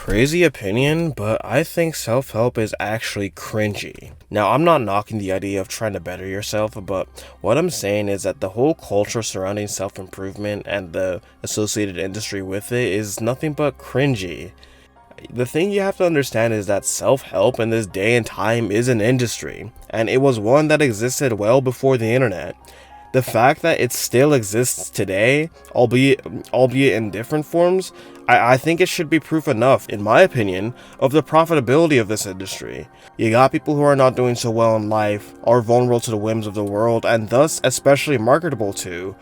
Crazy opinion, but I think self-help is actually cringy. Now, I'm not knocking the idea of trying to better yourself, but what I'm saying is that the whole culture surrounding self-improvement and the associated industry with it is nothing but cringy. The thing you have to understand is that self-help in this day and time is an industry, and it was one that existed well before the internet. The fact that it still exists today, albeit in different forms, I think it should be proof enough, in my opinion, of the profitability of this industry. You got people who are not doing so well in life, are vulnerable to the whims of the world, and thus especially marketable to.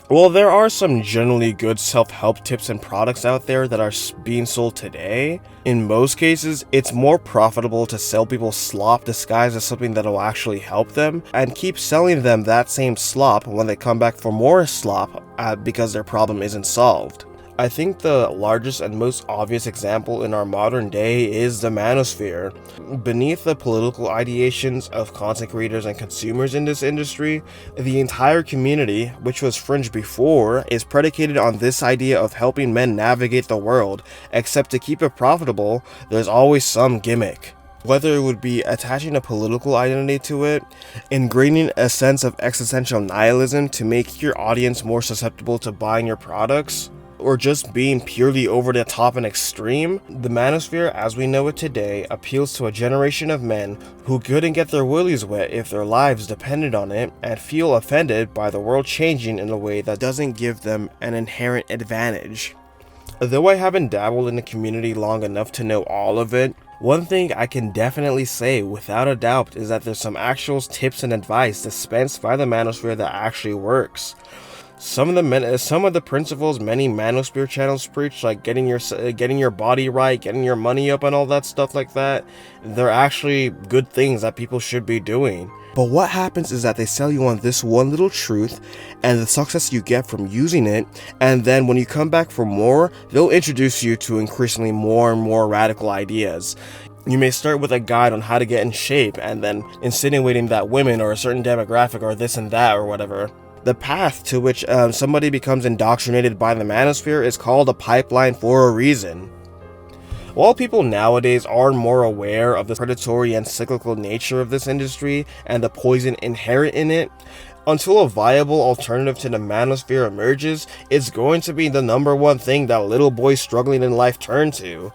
Well, there are some generally good self-help tips and products out there that are being sold today. In most cases, it's more profitable to sell people slop disguised as something that will actually help them, and keep selling them that same slop when they come back for more slop because their problem isn't solved. I think the largest and most obvious example in our modern day is the manosphere. Beneath the political ideations of content creators and consumers in this industry, the entire community, which was fringe before, is predicated on this idea of helping men navigate the world, except to keep it profitable, there's always some gimmick. Whether it would be attaching a political identity to it, ingraining a sense of existential nihilism to make your audience more susceptible to buying your products, or just being purely over the top and extreme, the manosphere as we know it today appeals to a generation of men who couldn't get their willies wet if their lives depended on it and feel offended by the world changing in a way that doesn't give them an inherent advantage. Though I haven't dabbled in the community long enough to know all of it, one thing I can definitely say without a doubt is that there's some actual tips and advice dispensed by the manosphere that actually works. Some of the principles many manosphere channels preach, like getting your body right, getting your money up and all that stuff like that, they're actually good things that people should be doing. But what happens is that they sell you on this one little truth and the success you get from using it, and then when you come back for more, they'll introduce you to increasingly more and more radical ideas. You may start with a guide on how to get in shape and then insinuating that women or a certain demographic or this and that or whatever. The path to which somebody becomes indoctrinated by the manosphere is called a pipeline for a reason. While people nowadays are more aware of the predatory and cyclical nature of this industry and the poison inherent in it, until a viable alternative to the manosphere emerges, it's going to be the number one thing that little boys struggling in life turn to.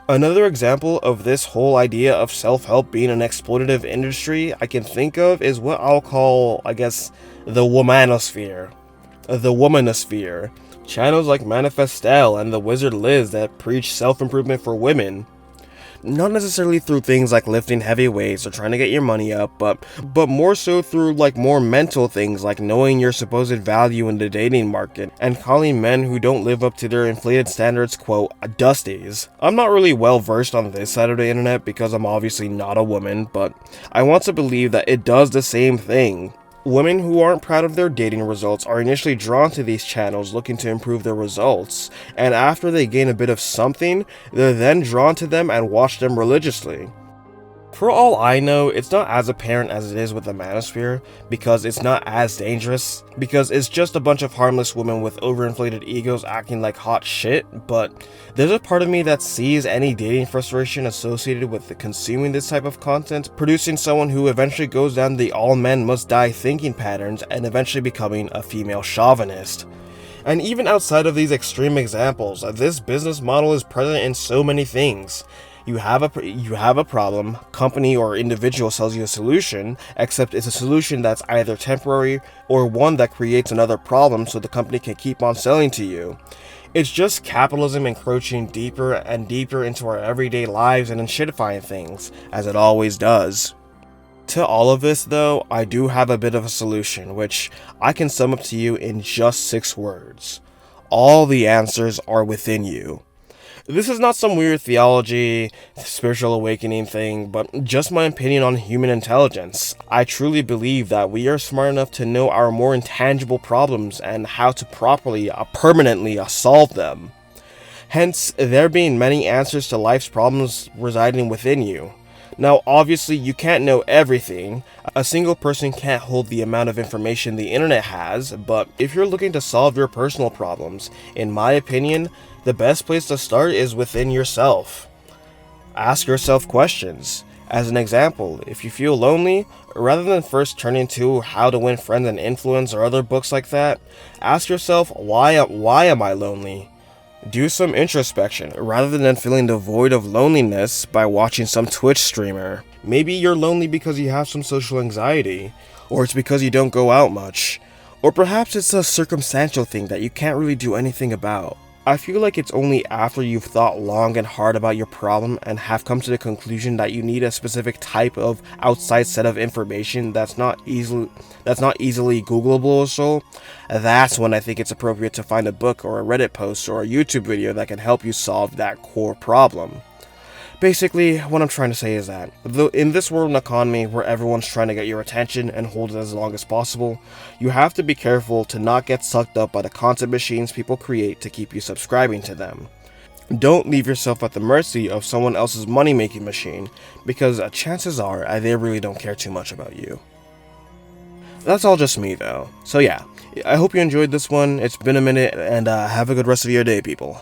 Another example of this whole idea of self-help being an exploitative industry I can think of is what I'll call, the womanosphere. The womanosphere. Channels like Manifestel and the Wizard Liz that preach self-improvement for women. Not necessarily through things like lifting heavy weights or trying to get your money up, but more so through more mental things like knowing your supposed value in the dating market and calling men who don't live up to their inflated standards, quote, dusties. I'm not really well versed on this side of the internet because I'm obviously not a woman, but I want to believe that it does the same thing. Women who aren't proud of their dating results are initially drawn to these channels looking to improve their results, and after they gain a bit of something, they're then drawn to them and watch them religiously. For all I know, it's not as apparent as it is with the manosphere, because it's not as dangerous, because it's just a bunch of harmless women with overinflated egos acting like hot shit, but there's a part of me that sees any dating frustration associated with consuming this type of content, producing someone who eventually goes down the all men must die thinking patterns and eventually becoming a female chauvinist. And even outside of these extreme examples, this business model is present in so many things. You have a problem, company or individual sells you a solution, except it's a solution that's either temporary or one that creates another problem so the company can keep on selling to you. It's just capitalism encroaching deeper and deeper into our everyday lives and enshittifying things, as it always does. To all of this though, I do have a bit of a solution, which I can sum up to you in just 6 words. All the answers are within you. This is not some weird theology, spiritual awakening thing, but just my opinion on human intelligence. I truly believe that we are smart enough to know our more intangible problems and how to properly, permanently solve them. Hence, there being many answers to life's problems residing within you. Now, obviously, you can't know everything. A single person can't hold the amount of information the internet has, but if you're looking to solve your personal problems, in my opinion, The best place to start is within yourself. Ask yourself questions. As an example, if you feel lonely, rather than first turning to How to Win Friends and Influence or other books like that, ask yourself, why am I lonely? Do some introspection, rather than filling the void of loneliness by watching some Twitch streamer. Maybe you're lonely because you have some social anxiety, or it's because you don't go out much, or perhaps it's a circumstantial thing that you can't really do anything about. I feel like it's only after you've thought long and hard about your problem and have come to the conclusion that you need a specific type of outside set of information that's not easily Googleable or so, that's when I think it's appropriate to find a book or a Reddit post or a YouTube video that can help you solve that core problem. Basically, what I'm trying to say is that, though in this world and economy where everyone's trying to get your attention and hold it as long as possible, you have to be careful to not get sucked up by the content machines people create to keep you subscribing to them. Don't leave yourself at the mercy of someone else's money-making machine, because chances are they really don't care too much about you. That's all just me though. So yeah, I hope you enjoyed this one. It's been a minute, and have a good rest of your day, people.